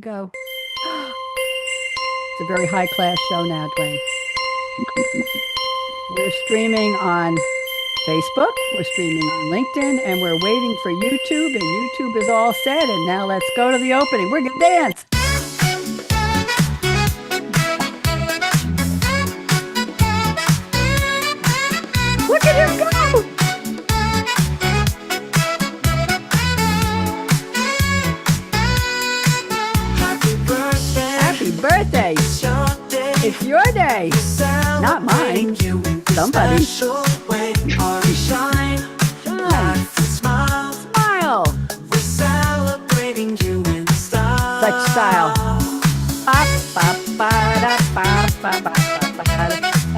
go. It's a very high-class show now, Dwayne. We're streaming on Facebook, we're streaming on LinkedIn, and we're waiting for YouTube, and YouTube is all set, and now let's go to the opening. We're going to dance. Look at him go! Happy birthday! It's your day, not mine. Somebody. Shine. Smile. We're celebrating you in style. Such style.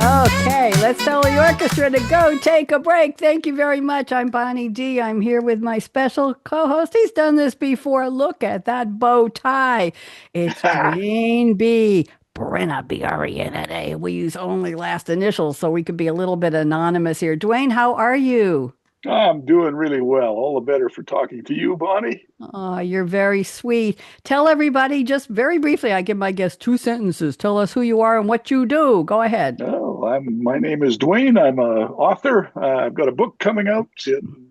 Okay, let's tell the orchestra to go take a break. Thank you very much. I'm Bonnie D. I'm here with my special co-host. He's done this before. Look at that bow tie. It's Dwayne B. Brenna, B-R-E-N-N-A. We use only last initials, so we could be a little bit anonymous here. Dwayne, how are you? I'm doing really well. All the better for talking to you, Bonnie. Oh, you're very sweet. Tell everybody just very briefly, I give my guests 2 sentences. Tell us who you are and what you do. Go ahead. Oh, my name is Dwayne. I'm an author. I've got a book coming out in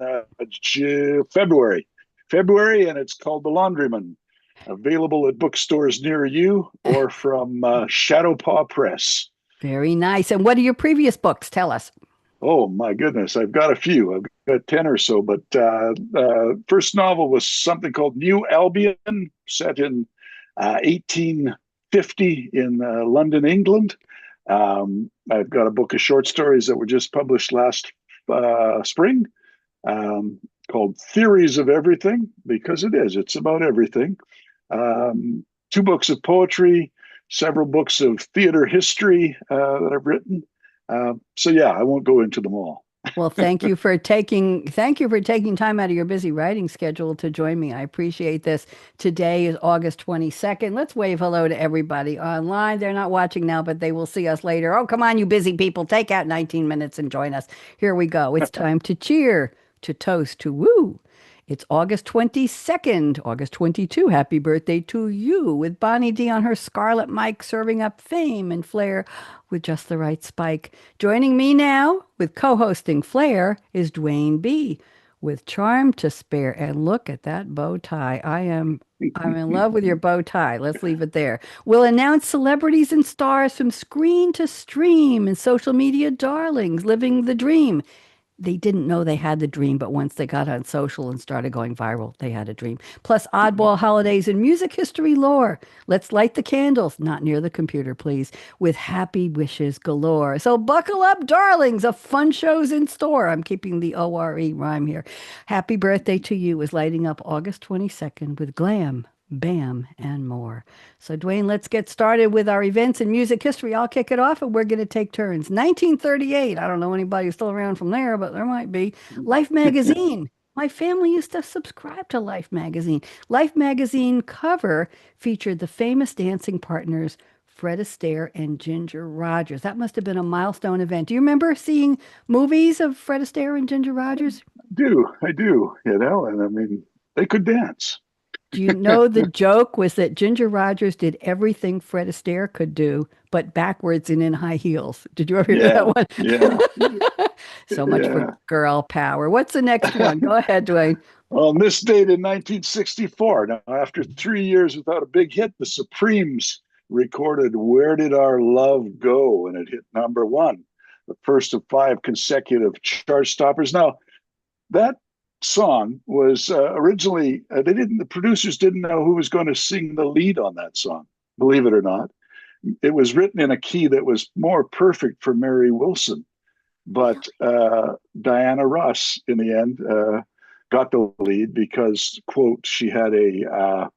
February, and it's called The Laundryman. Available at bookstores near you or from Shadow Paw Press. Very nice. And what are your previous books? Tell us. Oh, my goodness. I've got a few. I've got 10 or so. But first novel was something called New Albion, set in 1850 in London, England. I've got a book of short stories that were just published last spring called Theories of Everything, because it's about everything. 2 books of poetry, several books of theater history that I've written. So yeah, I won't go into them all. Well, thank you for taking time out of your busy writing schedule to join me. I appreciate this. Today is August 22nd. Let's wave hello to everybody online. They're not watching now, but they will see us later. Oh, come on, you busy people. Take out 19 minutes and join us. Here we go. It's time to cheer, to toast, to woo. It's August 22nd, August 22. Happy birthday to you, with Bonnie D on her scarlet mic serving up fame and flair with just the right spike. Joining me now with co-hosting flair is Dwayne B. with charm to spare. And look at that bow tie. I'm in love with your bow tie. Let's leave it there. We'll announce celebrities and stars from screen to stream and social media darlings living the dream. They didn't know they had the dream, but once they got on social and started going viral, they had a dream. Plus oddball holidays and music history lore. Let's light the candles, not near the computer, please, with happy wishes galore. So buckle up, darlings, a fun show's in store. I'm keeping the O-R-E rhyme here. Happy birthday to you is lighting up August 22nd with glam, bam, and more. So, Dwayne, let's get started with our events and music history. I'll kick it off, and we're going to take turns. 1938. I don't know anybody who's still around from there, but there might be. Life magazine. My family used to subscribe to Life magazine. Life magazine cover featured the famous dancing partners Fred Astaire and Ginger Rogers. That must have been a milestone event. Do you remember seeing movies of Fred Astaire and Ginger Rogers? I do, and I mean, they could dance. Do you know the joke was that Ginger Rogers did everything Fred Astaire could do, but backwards and in high heels? Did you ever hear that one? Yeah. So much for girl power. What's the next one? Go ahead, Dwayne. On this date in 1964, now after 3 years without a big hit, the Supremes recorded Where Did Our Love Go? And it hit #1, the first of 5 consecutive chart stoppers. Now, that song was originally the producers didn't know who was going to sing the lead on that song, believe it or not. It was written in a key that was more perfect for Mary Wilson, but Diana Ross in the end got the lead because, quote, she had a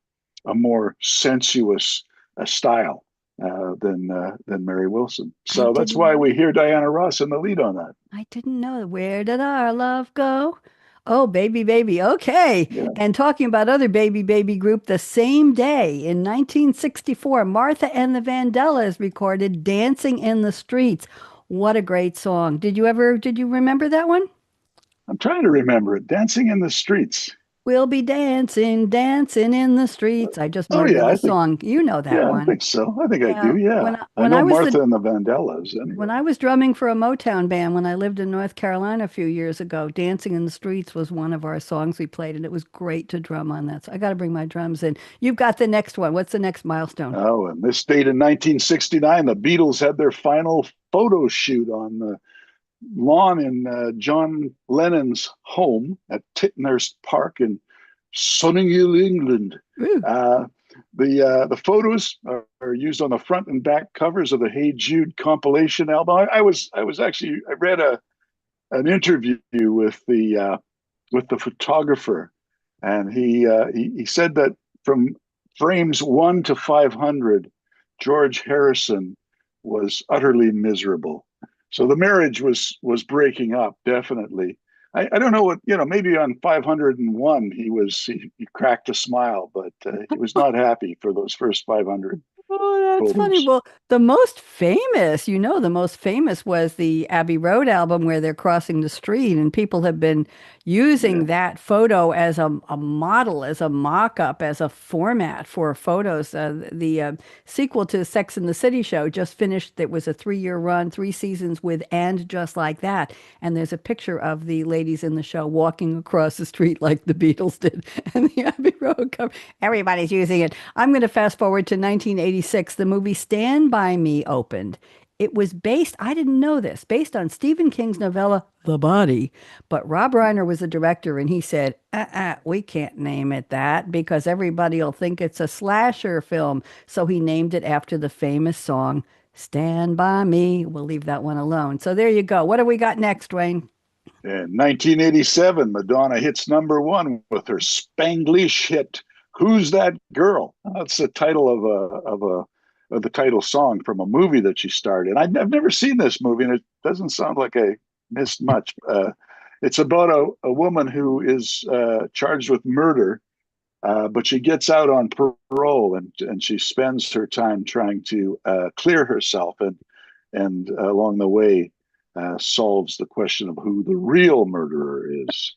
more sensuous style than Mary Wilson. So that's why we hear Diana Ross in the lead on that. I didn't know. Where did our love go? Oh, baby, baby. Okay. Yeah. And talking about other baby, baby group, the same day in 1964, Martha and the Vandellas recorded Dancing in the Streets. What a great song. Did you remember that one? I'm trying to remember it. Dancing in the Streets. We'll be dancing, dancing in the streets. I just Oh murdered yeah, the song. You know that I one. think so. I think I Yeah. do. Yeah, I When know I was the Martha and the Vandellas when anyway. I was drumming for a Motown band when I lived in North Carolina a few years ago, Dancing in the Streets was one of our songs we played, and it was great to drum on that. So I got to bring my drums in. You've got the next one. What's the next milestone? Oh, and this date in 1969, the Beatles had their final photo shoot on the lawn in John Lennon's home at Tittenhurst Park in Sunninghill, England. Ooh. Uh, the photos are used on the front and back covers of the Hey Jude compilation album. I was actually I read an interview with the photographer, and he said that from frames 1 to 500, George Harrison was utterly miserable. So the marriage was breaking up definitely. I don't know what maybe on 501 he cracked a smile, but he was not happy for those first 500 Oh, that's funny. photos. Well, the most famous was the Abbey Road album where they're crossing the street, and people have been Yeah. using that photo as a model, as a mock-up, as a format for photos. The sequel to Sex and the City show just finished. It was a 3-year run, 3 seasons with And Just Like That. And there's a picture of the ladies in the show walking across the street like the Beatles did, and the Abbey Road cover. Everybody's using it. I'm going to fast forward to 1986. The movie Stand By Me opened. It was based, I didn't know this, based on Stephen King's novella, The Body. But Rob Reiner was the director and he said, we can't name it that because everybody will think it's a slasher film. So he named it after the famous song, Stand By Me. We'll leave that one alone. So there you go. What do we got next, Dwayne? In 1987, Madonna hits #1 with her Spanglish hit "Who's That Girl?" That's the title of the title song from a movie that she starred in. I've never seen this movie, and it doesn't sound like I missed much. It's about a woman who is charged with murder, but she gets out on parole, and she spends her time trying to clear herself, and along the way solves the question of who the real murderer is.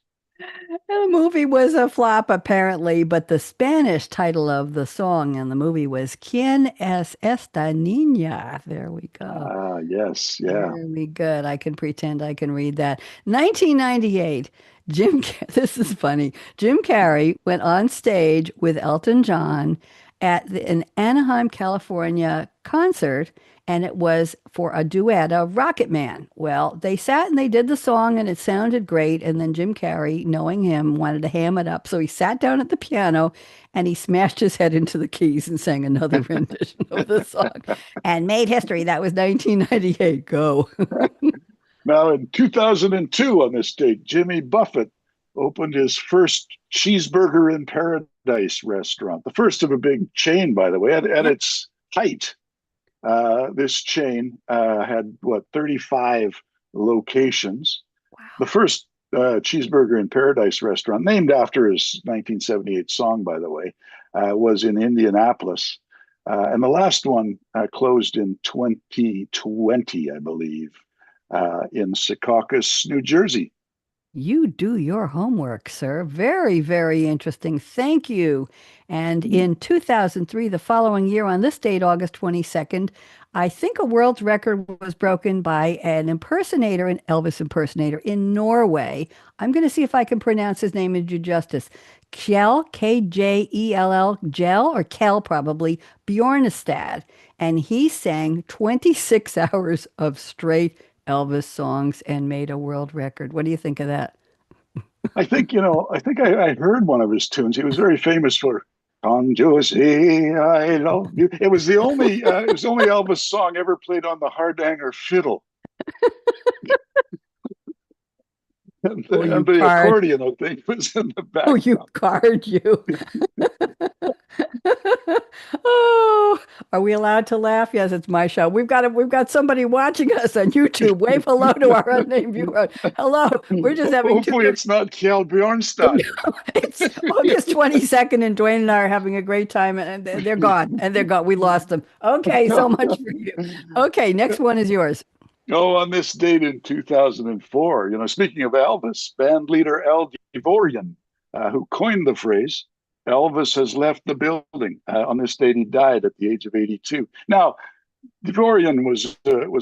The movie was a flop, apparently, but the Spanish title of the song in the movie was ¿Quién es esta niña? There we go. Ah, yes, yeah. Very good. I can pretend I can read that. 1998, this is funny. Jim Carrey went on stage with Elton John at an Anaheim, California concert, and it was for a duet of Rocket Man. Well, they sat and they did the song, and it sounded great. And then Jim Carrey, knowing him, wanted to ham it up. So he sat down at the piano and he smashed his head into the keys and sang another rendition of the song and made history. That was 1998. Go. Now, in 2002, on this date, Jimmy Buffett opened his first cheeseburger in paradise restaurant, the first of a big chain, by the way. At Yeah. its height, this chain had, 35 locations. The first cheeseburger in paradise restaurant, named after his 1978 song, by the way, was in Indianapolis. And the last one closed in 2020, I believe, in Secaucus, New Jersey. You do your homework, sir. Very, very interesting. Thank you. And in 2003, the following year, on this date, August 22nd, I think a world's record was broken by an impersonator, an Elvis impersonator in Norway. I'm going to see if I can pronounce his name and do justice. Kjell, Kjell, Gel, or Kel probably, Bjornestad. And he sang 26 hours of straight Elvis songs and made a world record. What do you think of that? I think I heard one of his tunes. He was very famous for "Come to see I love you." It was the only Elvis song ever played on the Hardanger fiddle, and Oh, the, you and the card. accordion, I think, was in the Oh, you background. card, you. Oh, are we allowed to laugh? Yes, it's my show. We've got somebody watching us on YouTube. Wave hello to our unnamed viewer. Hello. We're just having too Hopefully, much. it's not Kjell Bjornstad. It's August 22nd, and Dwayne and I are having a great time, and they're gone. And they're gone. We lost them. Okay, so much for you. Okay, next one is yours. Oh, on this date in 2004, speaking of Elvis, band leader Al Devorian who coined the phrase, Elvis has left the building. On this date, he died at the age of 82. Now, Dorian was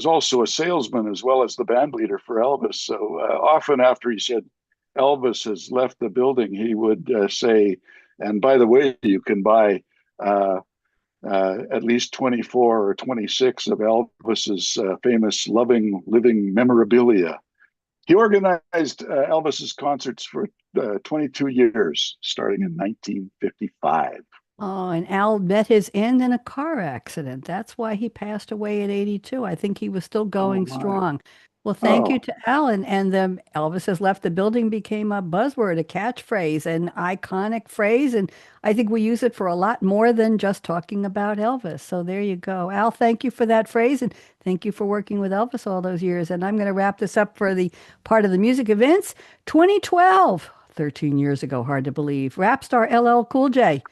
also a salesman as well as the band leader for Elvis. So often after he said Elvis has left the building, he would say, "And by the way, you can buy uh, at least 24 or 26 of Elvis's famous loving living memorabilia." He organized Elvis's concerts for 22 years, starting in 1955. Oh, and Al met his end in a car accident. That's why he passed away at 82. I think he was still Oh going my! strong. Well, thank you Oh, to Alan. And the Elvis has left the building became a buzzword, a catchphrase, an iconic phrase. And I think we use it for a lot more than just talking about Elvis. So there you go. Al, thank you for that phrase. And thank you for working with Elvis all those years. And I'm going to wrap this up for the part of the music events. 2012, 13 years ago, hard to believe. Rap star LL Cool J.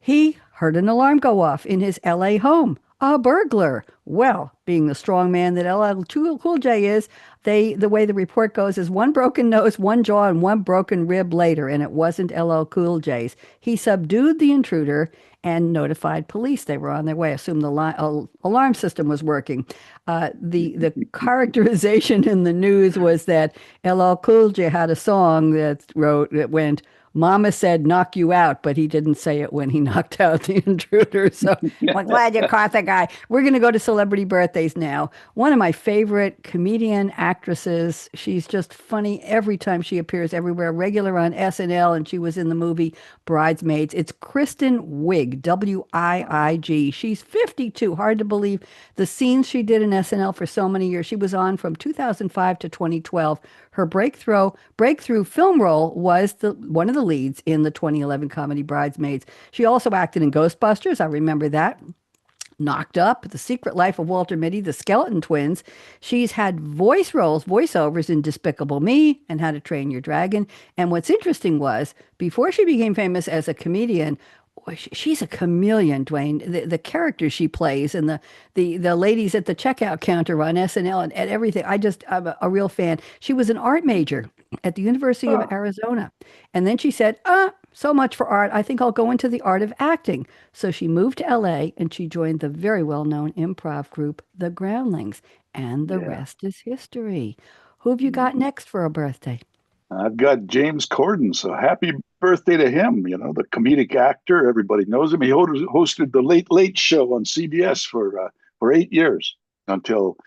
He heard an alarm go off in his LA home. A burglar. Well, being the strong man that LL Cool J is, the way the report goes is one broken nose, one jaw, and one broken rib later, and it wasn't LL Cool J's. He subdued the intruder and notified police. They were on their way. Assumed the alarm system was working. The characterization in the news was that LL Cool J had a song that went, Mama said knock you out, but he didn't say it when he knocked out the intruder. So I'm glad you caught the guy. We're going to go to celebrity birthdays now. One of my favorite comedian actresses. She's just funny every time she appears everywhere, regular on SNL, and she was in the movie Bridesmaids. It's Kristen Wiig, Wiig. She's 52. Hard to believe the scenes she did in SNL for so many years. She was on from 2005 to 2012. Her breakthrough film role was one of the leads in the 2011 comedy Bridesmaids. She also acted in Ghostbusters. I remember that. Knocked Up, The Secret Life of Walter Mitty, The Skeleton Twins. She's had voiceovers in Despicable Me and How to Train Your Dragon. And what's interesting was, before she became famous as a comedian, she's a chameleon, Dwayne. The characters she plays and the ladies at the checkout counter on SNL and everything. I'm a real fan. She was an art major at the University of oh, Arizona. And then she said, so much for art. I think I'll go into the art of acting. So she moved to LA and she joined the very well-known improv group, The Groundlings. And the yeah. rest is history. Who have you got next for a birthday? I've got James Corden, so happy birthday to him. You know, the comedic actor, everybody knows him. He hosted the Late Late Show on CBS for 8 years until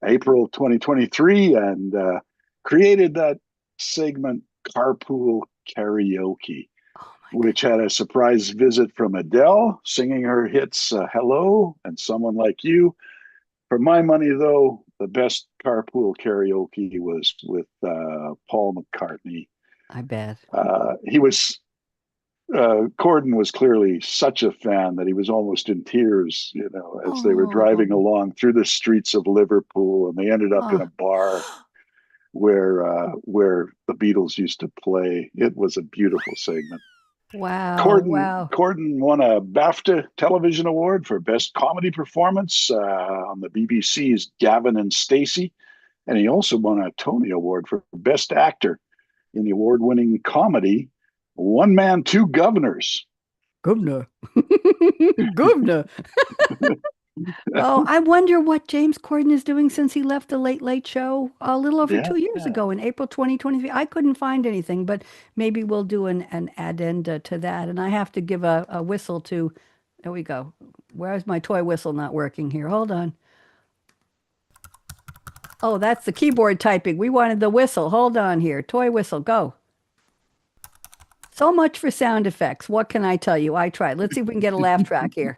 April 2023, and created that segment Carpool Karaoke, Oh my God. which had a surprise visit from Adele singing her hits "Hello" and "Someone Like You." For my money, though, the best carpool karaoke was with Paul McCartney. I bet. He was Corden was clearly such a fan that he was almost in tears, you know, as they were driving Oh, along through the streets of Liverpool, and they ended up in oh, a bar where the Beatles used to play. It was a beautiful segment. wow, Corden wow. Corden won a BAFTA Television Award for Best Comedy Performance on the BBC's Gavin and Stacey, and he also won a Tony Award for Best Actor in the award-winning comedy One Man, Two Governors. Governor. Governor. Oh, I wonder what James Corden is doing since he left the Late Late Show a little over Yeah, 2 years ago in April 2023. I couldn't find anything, but maybe we'll do an addenda to that. And I have to give a whistle to, there we go. Where's my toy whistle not working here? Hold on. Oh, that's the keyboard typing. We wanted the whistle. Hold on here. Toy whistle, go. So much for sound effects. What can I tell you? I tried. Let's see if we can get a laugh track here.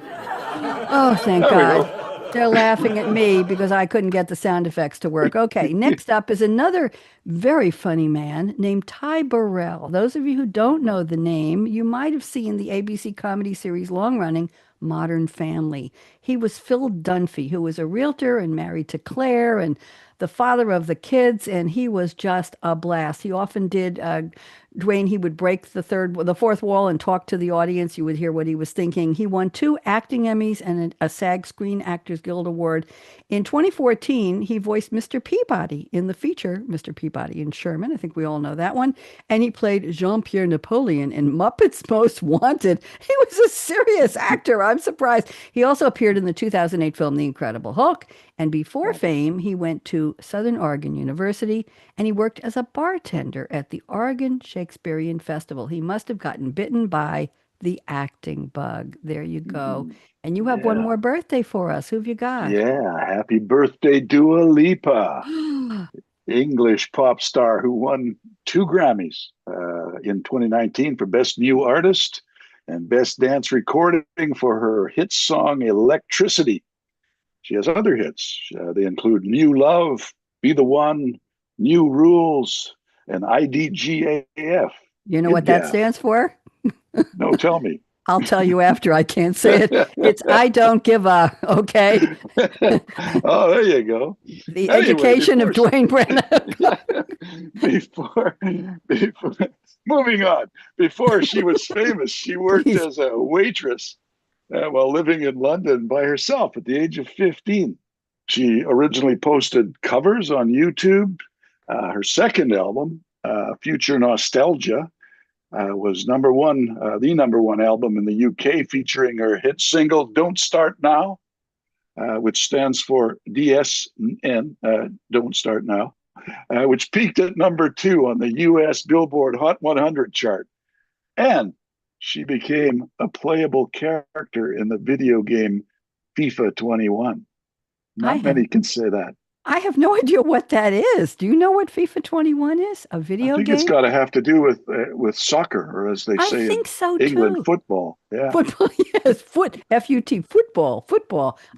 Oh, thank there we God. go. They're laughing at me because I couldn't get the sound effects to work. Okay, next up is another very funny man named Ty Burrell. Those of you who don't know the name, you might have seen the ABC comedy series long running Modern Family. He was Phil Dunphy, who was a realtor and married to Claire, and the father of the kids, and he was just a blast. He often did, Dwayne, he would break the fourth wall and talk to the audience. You would hear what he was thinking. He won 2 acting Emmys and a SAG Screen Actors Guild Award. In 2014, he voiced Mr. Peabody in the feature Mr. Peabody and Sherman. I think we all know that one. And he played Jean-Pierre Napoleon in Muppets Most Wanted. He was a serious actor. I'm surprised. He also appeared in the 2008 film The Incredible Hulk. And before fame, he went to Southern Oregon University and he worked as a bartender at the Oregon Shakespearean Festival. He must have gotten bitten by the acting bug. There you go. And you have one Yeah. more birthday for us. Who've you got? Yeah. Happy birthday, Dua Lipa, English pop star who won 2 Grammys in 2019 for Best New Artist and Best Dance Recording for her hit song Electricity. She has other hits. They include New Love, Be the One, New Rules, and IDGAF. You know what that IDGAF. stands for? No, tell me. I'll tell you after. I can't say it. It's I don't give a, okay? Oh, there you go. The Anyway, education of Dwayne Brenna. before, moving on, before she was famous, she worked Please. as a waitress while living in London by herself at the age of 15. She originally posted covers on YouTube. Her second album, Future Nostalgia, was the number one album in the UK, featuring her hit single "Don't Start Now," which stands for DSN, Don't Start Now, which peaked at number 2 on the US Billboard Hot 100 chart. And she became a playable character in the video game FIFA 21. I Not have many can say that. I have no idea what that is. Do you know what FIFA 21 is? A I video think it's game? got to have to do with soccer, or as they I say in think so England, too. football. Yeah. Football, yes, F-U-T, football.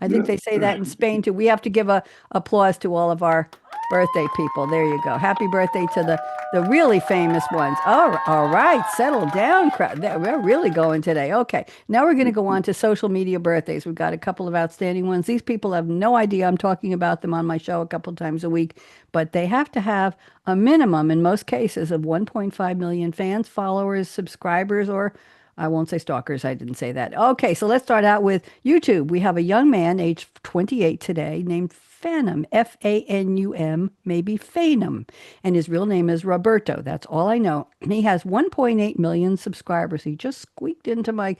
I think Yeah. they say that in Spain too. We have to give a applause to all of our birthday people. There you go. Happy birthday to the really famous ones. Oh, all right, settle down, crowd. We're really going today. Okay, now we're going to go on to social media birthdays. We've got a couple of outstanding ones. These people have no idea I'm talking about them on my show a couple times a week, but they have to have a minimum in most cases of 1.5 million fans, followers, subscribers, or I won't say stalkers. I didn't say that. Okay, so let's start out with YouTube. We have a young man, age 28 today, named Phanum, Fanum, maybe Phanum. And his real name is Roberto. That's all I know. He has 1.8 million subscribers. He just squeaked into my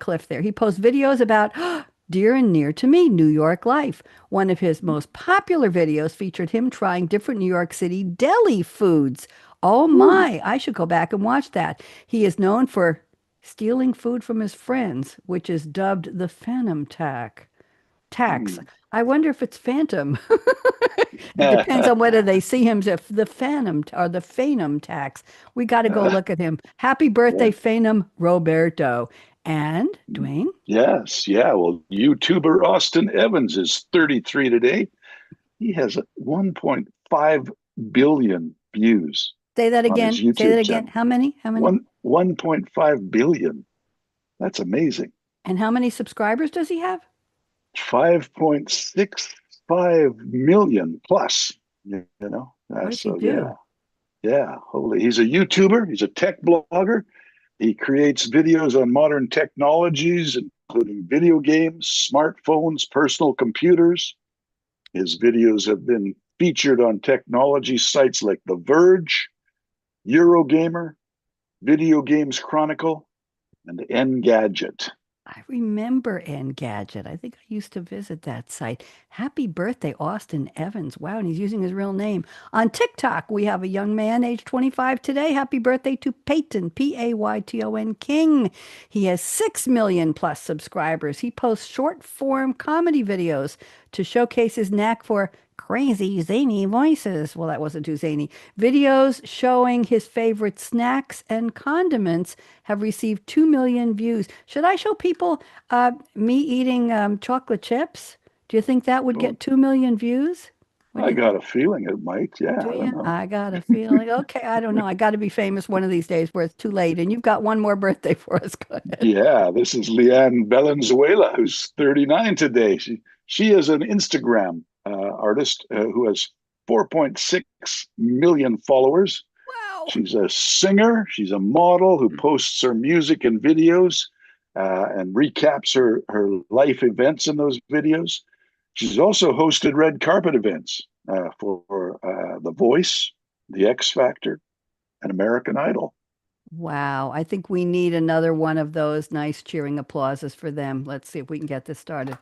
cliff there. He posts videos about dear and near to me, New York life. One of his most popular videos featured him trying different New York City deli foods. Oh Ooh. my, I should go back and watch that. He is known for stealing food from his friends, which is dubbed the Phantom tax. Hmm. I wonder if it's Phantom. It depends on whether they see him as the Phantom or the Phantom tax. We got to go look at him. Happy birthday, Yeah. Phantom Roberto. And Dwayne, Yes, yeah. Well, YouTuber Austin Evans is 33 today. He has 1.5 billion views say that on his again. Say that YouTube again. channel. How many? How many? 1.5 billion. That's amazing. And how many subscribers does he have? 5.65 million plus. You know, What does he so yeah, do? yeah. Holy, he's a YouTuber. He's a tech blogger. He creates videos on modern technologies, including video games, smartphones, personal computers. His videos have been featured on technology sites like The Verge, Eurogamer, Video Games Chronicle, and Engadget. I remember Engadget. I think I used to visit that site. Happy birthday, Austin Evans. Wow, and he's using his real name. On TikTok, we have a young man, age 25 today. Happy birthday to Peyton, Payton King. He has 6 million plus subscribers. He posts short form comedy videos to showcase his knack for crazy, zany voices. Well, that wasn't too zany. Videos showing his favorite snacks and condiments have received 2 million views. Should I show people me eating chocolate chips? Do you think that would Oh, get 2 million views? What do I you got think? a feeling it might. Yeah, Do I don't you? know. I got a feeling. Okay, I don't know. I got to be famous one of these days where it's too late. And you've got one more birthday for us. Go ahead. Yeah, this is Leanne Valenzuela, who's 39 today. She is an Instagram artist who has 4.6 million followers. Wow. She's a singer. She's a model who posts her music and videos and recaps her life events in those videos. She's also hosted red carpet events for The Voice, The X Factor, and American Idol. Wow. I think we need another one of those nice cheering applauses for them. Let's see if we can get this started.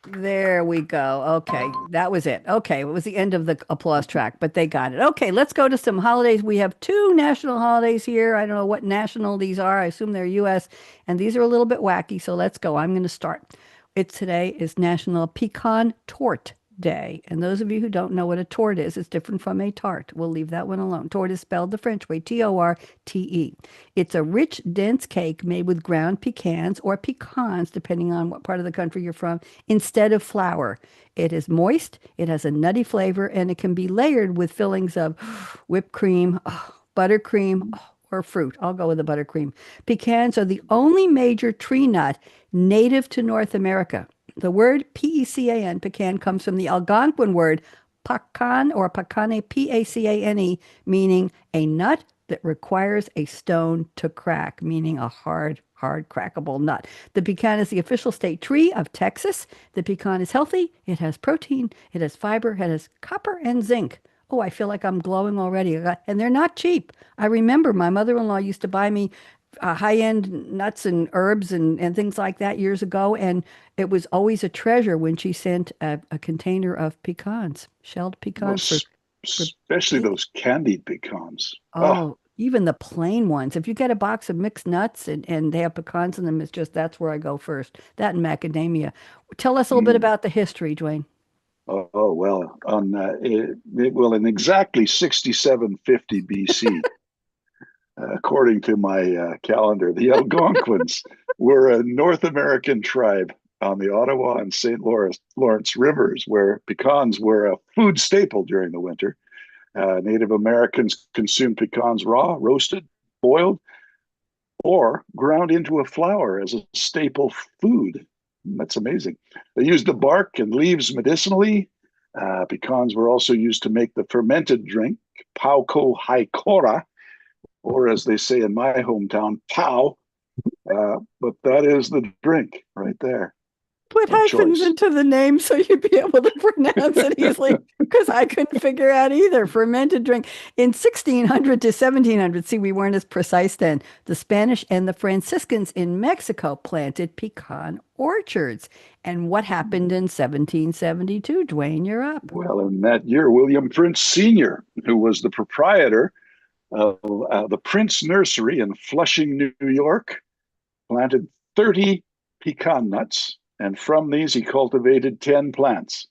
There we go. Okay, that was it. Okay, it was the end of the applause track, but they got it. Okay, let's go to some holidays. We have two national holidays here. I don't know what national these are. I assume they're US, and these are a little bit wacky, so let's go. I'm going to start. Today is National Pecan Torte Day. And those of you who don't know what a torte is, it's different from a tart. We'll leave that one alone. Torte is spelled the French way, Torte. It's a rich, dense cake made with ground pecans or pecans, depending on what part of the country you're from, instead of flour. It is moist, it has a nutty flavor, and it can be layered with fillings of whipped cream, buttercream, or fruit. I'll go with the buttercream. Pecans are the only major tree nut native to North America. The word pecan, pecan, comes from the Algonquin word pacan or pacane, Pacane, meaning a nut that requires a stone to crack, meaning a hard, crackable nut. The pecan is the official state tree of Texas. The pecan is healthy. It has protein. It has fiber. It has copper and zinc. Oh, I feel like I'm glowing already. And they're not cheap. I remember my mother-in-law used to buy me high-end nuts and herbs and things like that years ago. And it was always a treasure when she sent a container of pecans, shelled Well, pecans for especially cake. those candied pecans. Oh, Oh, even the plain ones. If you get a box of mixed nuts and they have pecans in them, it's just that's where I go first. That and macadamia. Tell us a little bit mm. about the history, Dwayne. Well, in exactly 6750 BC, according to my calendar, the Algonquins were a North American tribe on the Ottawa and St. Lawrence rivers, where pecans were a food staple during the winter. Native Americans consumed pecans raw, roasted, boiled, or ground into a flour as a staple food. That's amazing. They used the bark and leaves medicinally. Pecans were also used to make the fermented drink, pauco haikora, or as they say in my hometown, pow. But that is the drink right there Put of hyphens choice. into the name so you'd be able to pronounce it easily because I couldn't figure out either. Fermented drink. In 1600 to 1700, see, we weren't as precise then. The Spanish and the Franciscans in Mexico planted pecan orchards. And what happened in 1772? Dwayne, you're up. Well, in that year, William Prince Sr., who was the proprietor of the Prince Nursery in Flushing, New York, planted 30 pecan nuts, and from these he cultivated 10 plants.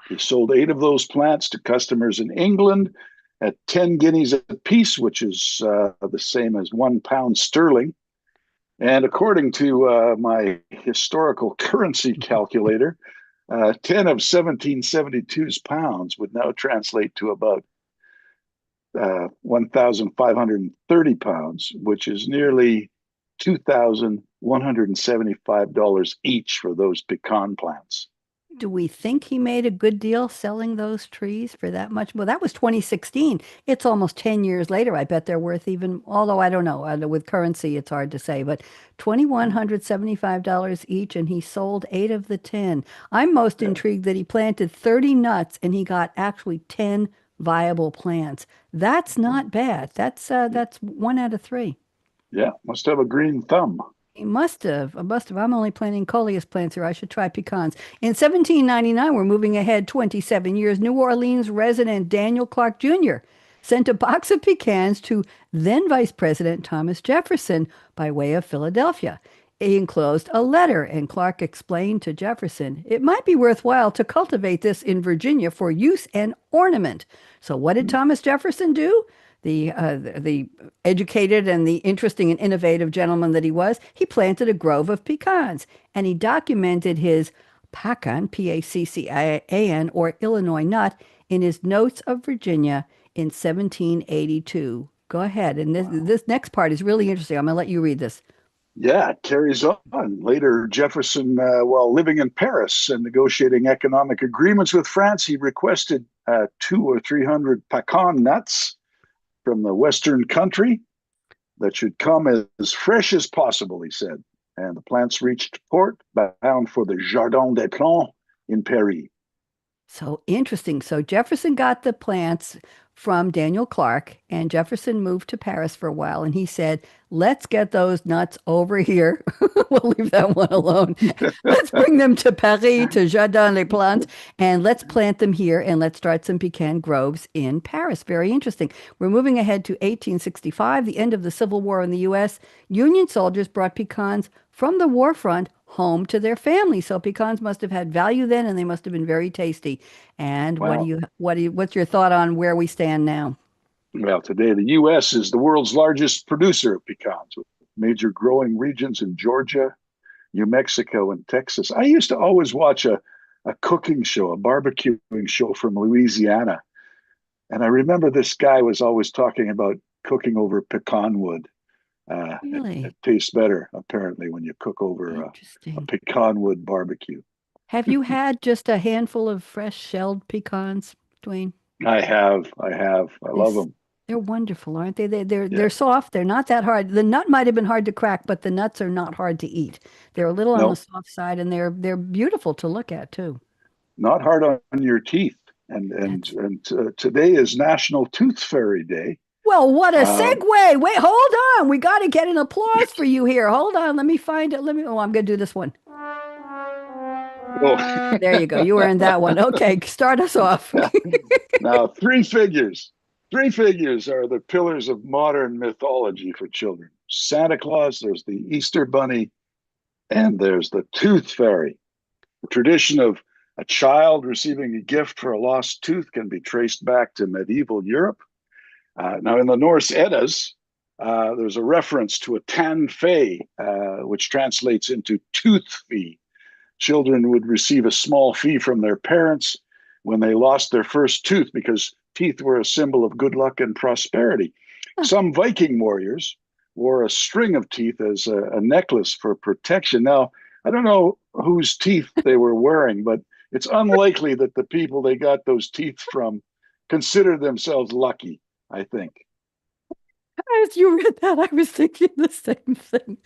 He sold 8 of those plants to customers in England at 10 guineas a piece, which is the same as £1 sterling. And according to my historical currency calculator, 10 of 1772's pounds would now translate to about 1,530 pounds, which is nearly $2,175 each for those pecan plants. Do we think he made a good deal selling those trees for that much? Well, that was 2016. It's almost 10 years later. I bet they're worth even, although I don't know, with currency, it's hard to say, but $2,175 each, and he sold 8 of the 10. I'm most Yeah, intrigued that he planted 30 nuts and he got actually 10 viable plants. That's not bad. That's 1 out of 3. yeah, must have a green thumb. He must have. I must have. I'm only planting coleus plants here. I should try pecans. In 1799, we're moving ahead 27 years. New Orleans resident Daniel Clark Jr. sent a box of pecans to then Vice President Thomas Jefferson by way of Philadelphia. He enclosed a letter, and Clark explained to Jefferson it might be worthwhile to cultivate this in Virginia for use and ornament. So, what did Thomas Jefferson do? The educated and the interesting and innovative gentleman that he was, he planted a grove of pecans and he documented his pacan, Paccan, or Illinois nut, in his Notes of Virginia in 1782. Go ahead. And Wow. this next part is really interesting. I'm going to let you read this. Yeah, it carries on. Later, Jefferson, while living in Paris and negotiating economic agreements with France, he requested two or 300 pecan nuts from the Western country that should come as fresh as possible, he said. And the plants reached port bound for the Jardin des Plantes in Paris. So interesting. So Jefferson got the plants from Daniel Clark, and Jefferson moved to Paris for a while. And he said, let's get those nuts over here. We'll leave that one alone. Let's bring them to Paris, to Jardin des Plantes, and let's plant them here and let's start some pecan groves in Paris. Very interesting. We're moving ahead to 1865, the end of the Civil War in the U.S. Union soldiers brought pecans from the war front home to their family. So pecans must have had value then, and they must have been very tasty. And Wow. what's your thought on where we stand now? Well, today the U.S. is the world's largest producer of pecans, with major growing regions in Georgia, New Mexico, and Texas. I used to always watch a cooking show, a barbecuing show from Louisiana. And I remember this guy was always talking about cooking over pecan wood. It Really tastes better, apparently, when you cook over a interesting. pecan wood barbecue. Have you had just a handful of fresh shelled pecans, Dwayne? I love This, them. they're wonderful, aren't they? They're Yeah. soft. They're not that hard. The nut might have been hard to crack, but the nuts are not hard to eat. They're a little on the No, soft side, and they're beautiful to look at too. not hard on your teeth. That's Today is National Tooth Fairy Day. Well, what a Um, segue. Wait, hold on. We got to get an applause for you here. Hold on. Let me find it. Oh, I'm going to do this one. oh, There you go. You were in that one. Okay, start us off. now three figures are the pillars of modern mythology for children. Santa Claus, there's the Easter Bunny, and there's the Tooth Fairy. The tradition of a child receiving a gift for a lost tooth can be traced back to medieval Europe. Now, in the Norse Eddas, there's a reference to a tan fay, which translates into tooth fee. Children would receive a small fee from their parents when they lost their first tooth because teeth were a symbol of good luck and prosperity. Some Viking warriors wore a string of teeth as a necklace for protection. Now, I don't know whose teeth they were wearing, but it's unlikely that the people they got those teeth from considered themselves lucky, I think. As you read that, I was thinking the same thing.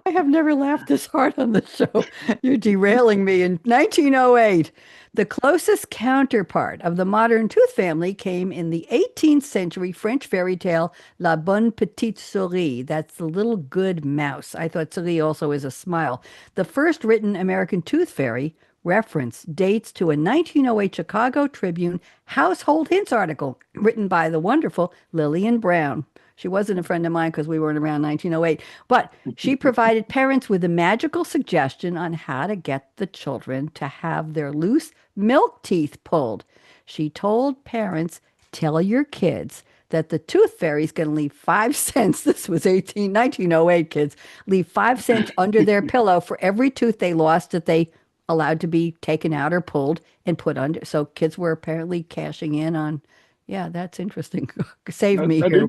I have never laughed this hard on the show. You're derailing me. In 1908, the closest counterpart of the modern tooth family came in the 18th century French fairy tale La Bonne Petite Souris. That's the little good mouse. I thought souris also is a smile. The first written American tooth fairy reference dates to a 1908 Chicago Tribune household hints article written by the wonderful Lillian Brown. She wasn't a friend of mine because we weren't around 1908, but she provided parents with a magical suggestion on how to get the children to have their loose milk teeth pulled. She told parents, tell your kids that the tooth fairy's going to leave 5 cents. This was 1908 kids, leave 5 cents under their pillow for every tooth they lost that they allowed to be taken out or pulled and put under. So kids were apparently cashing in on, yeah, that's interesting. Save me Now, here.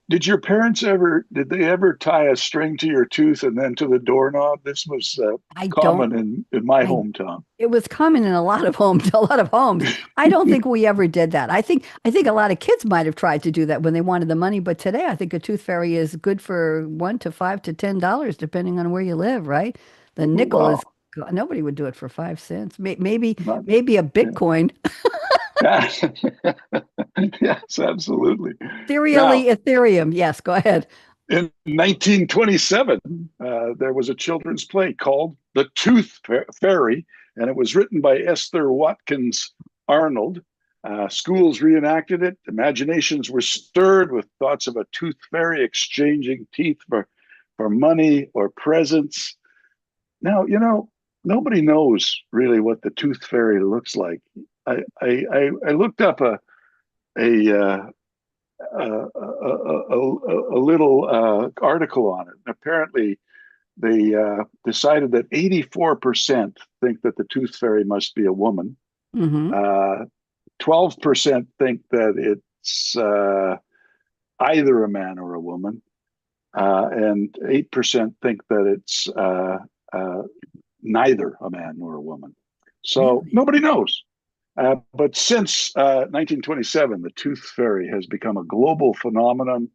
did your parents ever did they ever tie a string to your tooth and then to the doorknob? This was I don't, common in my I, hometown. it was common in a lot of homes, a lot of homes. I don't think we ever did that. I think a lot of kids might have tried to do that when they wanted the money, but today I think a tooth fairy is good for $1 to $5 to $10, depending on where you live, right? The nickel is, Wow, nobody would do it for 5 cents. Maybe, not maybe a yeah. Bitcoin. Yes, absolutely. Serially Now, Ethereum. Yes, go ahead. in 1927, there was a children's play called The Tooth Fairy, and it was written by Esther Watkins Arnold. Schools reenacted it. Imaginations were stirred with thoughts of a tooth fairy exchanging teeth for money or presents. Now, nobody knows really what the tooth fairy looks like. I looked up a a little article on it. Apparently, they decided that 84% think that the tooth fairy must be a woman. Hmm. 12% think that it's either a man or a woman, and 8% think that it's neither a man nor a woman. So Really? nobody knows. But since 1927, the tooth fairy has become a global phenomenon,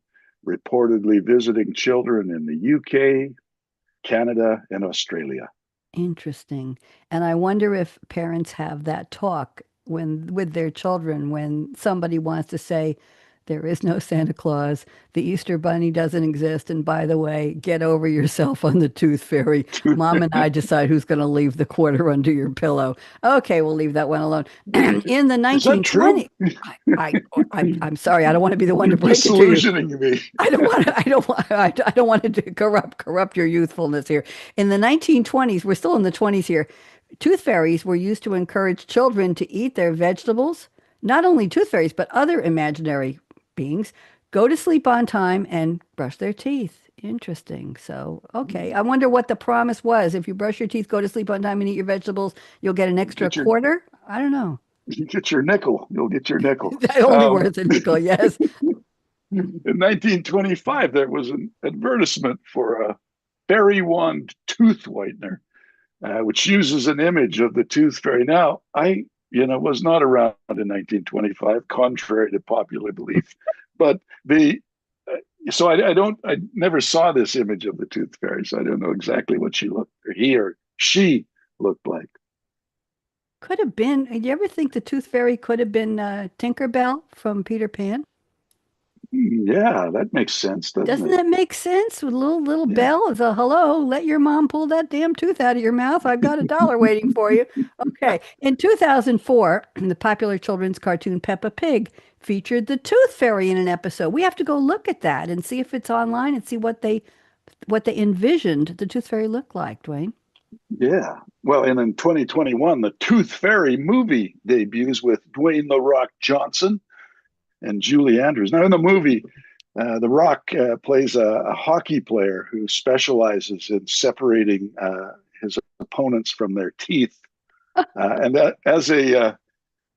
reportedly visiting children in the UK, Canada, and Australia. Interesting. And I wonder if parents have that talk when with their children when somebody wants to say there is no Santa Claus, the Easter Bunny doesn't exist, and by the way, get over yourself on the tooth fairy. Mom and I decide who's going to leave the quarter under your pillow. Okay, we'll leave that one alone. In the Is that true? 1920s, I'm sorry, I don't want to be the one You're to break it to you. disillusioning me. I don't want to corrupt your youthfulness here. In the 1920s, we're still in the 20s here. Tooth fairies were used to encourage children to eat their vegetables. Not only tooth fairies, but other imaginary beings go to sleep on time and brush their teeth. Interesting. So, okay. I wonder what the promise was. If you brush your teeth, go to sleep on time, and eat your vegetables, you'll get an extra Get your quarter. I don't know. you get your nickel. You'll get your nickel. That only worth a nickel. Yes. In 1925, there was an advertisement for a fairy wand tooth whitener, which uses an image of the tooth fairy. Now, was not around in 1925, contrary to popular belief, but I never saw this image of the tooth fairy, so I don't know exactly what he or she looked like. Could have been. Do you ever think the tooth fairy could have been Tinkerbell from Peter Pan? Yeah, that makes sense, doesn't Doesn't it? that make sense? With little Yeah. bell as a hello, let your mom pull that damn tooth out of your mouth. I've got $1 waiting for you. Okay. In 2004, the popular children's cartoon Peppa Pig featured the tooth fairy in an episode. We have to go look at that and see if it's online and see what they envisioned the tooth fairy looked like, Dwayne. Yeah. Well, and in 2021, the Tooth Fairy movie debuts with Dwayne "The Rock" Johnson and Julie Andrews. Now, in the movie, The Rock plays a hockey player who specializes in separating his opponents from their teeth, and that as a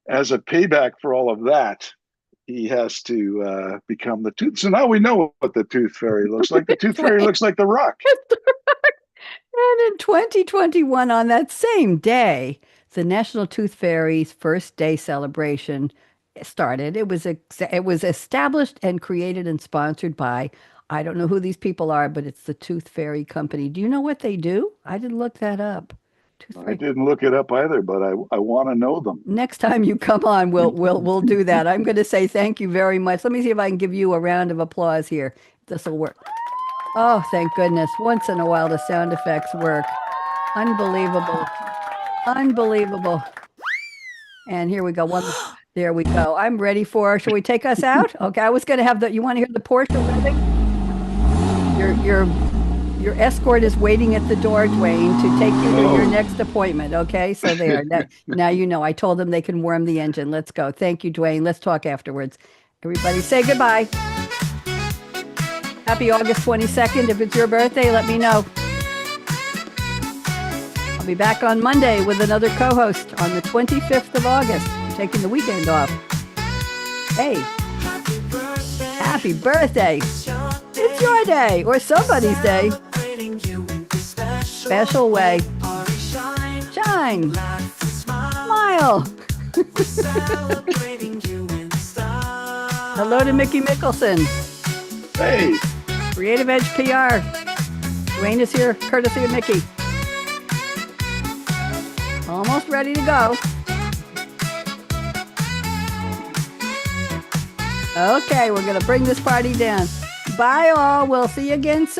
payback for all of that, he has to become the tooth. So now we know what the Tooth Fairy looks like. The Tooth Fairy Dwayne. looks like The Rock. And in 2021, on that same day, the National Tooth Fairy's first day celebration started. It was established and created and sponsored by, I don't know who these people are, but it's the Tooth Fairy Company. Do you know what they do? I didn't look that up. Tooth I Fairy. didn't look it up either, but I want to know them. Next time you come on, we'll do that. I'm going to say thank you very much. Let me see if I can give you a round of applause here. This will work. Oh, thank goodness. Once in a while, the sound effects work. Unbelievable. Unbelievable. And here we go. There we go. I'm ready for, shall we take us out? Okay, I was going to have you want to hear the Porsche revving? Your escort is waiting at the door, Dwayne, to take you to your next appointment. Okay, so there. Now you know. I told them they can warm the engine. Let's go. Thank you, Dwayne. Let's talk afterwards. Everybody say goodbye. Happy August 22nd. If it's your birthday, let me know. I'll be back on Monday with another co-host on the 25th of August. I'm taking the weekend off. Hey, happy birthday. It's your day or somebody's day. Special way. Shine. Smile. Hello to Mickey Mickelson. Hey. Creative Edge PR. Dwayne is here, courtesy of Mickey. Almost ready to go. Okay, we're going to bring this party down. Bye all. We'll see you again soon.